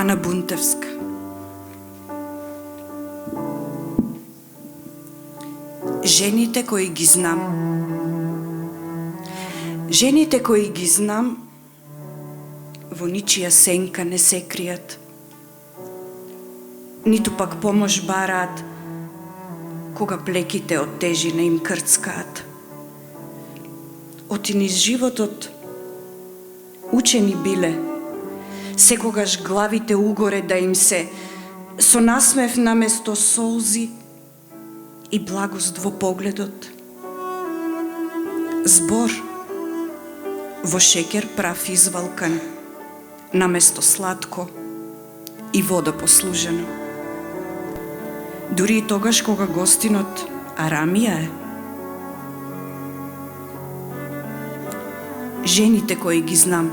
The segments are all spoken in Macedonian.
Ана Бунтевска. Жените кои ги знам. Жените кои ги знам, во ничија сенка не се кријат, ниту пак помош бараат, кога плеките од тежина им крцкаат. Оти низ животот учени биле, секогаш главите угоре да им се, со насмев наместо солзи и благост во погледот. Збор во шеќер прав извалкан, наместо сладко и вода послужено. Дури и тогаш кога гостинот арамија е. Жените кои ги знам,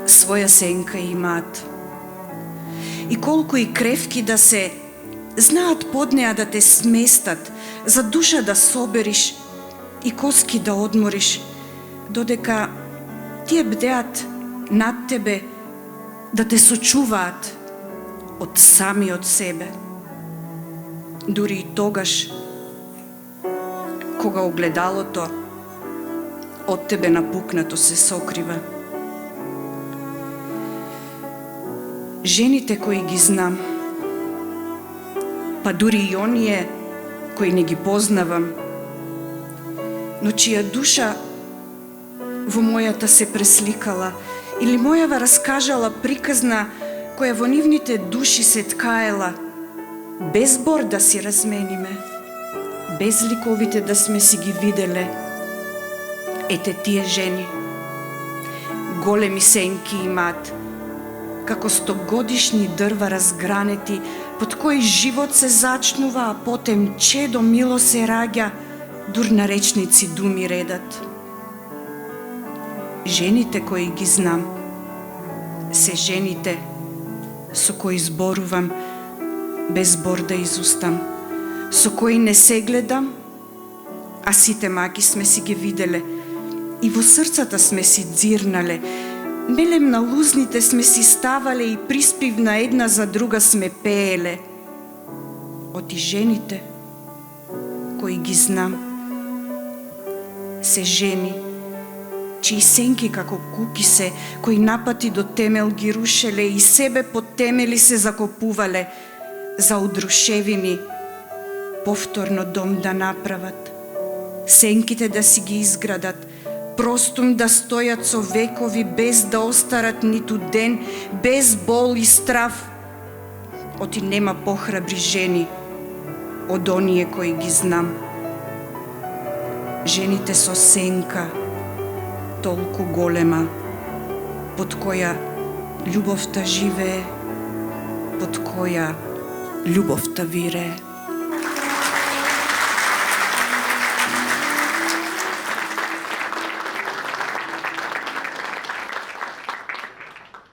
своја сенка имаат. И колку и кревки да се, знаат под неа да те сместат, за душа да собериш и коски да одмориш, додека тие бдеат над тебе да те сочуваат од самиот себе. Дури и тогаш, кога огледалото од тебе напукнато се сокрива. Жените кои ги знам, па дури и оние кои не ги познавам, но чија душа во мојата се пресликала или мојава раскажала приказна која во нивните души се ткаела, без збор да си размениме, без ликовите да сме си ги виделе. Ете тие жени, големи сенки имаат, како стогодишни дрва разгранети, под кои живот се зачнува, а потем чедо мило се раѓа, дур на речници думи редат. Жените кои ги знам, се жените со кои зборувам, без збор да изустам, со кои не се гледам, а сите маки сме си ги виделе, и во срцата сме си дзирнале, мелем на лузните сме си ставале и приспив на една за друга сме пееле. Оти жените кои ги знам, се жени, чии сенки како куки се, кои напати до темел ги рушеле и себе под темели се закопувале, за удрушевини повторно дом да направат, сенките да си ги изградат, простум да стојат со векови без да остарат ниту ден, без бол и страв. Оти нема похрабри жени од оние кои ги знам. Жените со сенка толку голема, под која љубовта живее, под која љубовта вирее.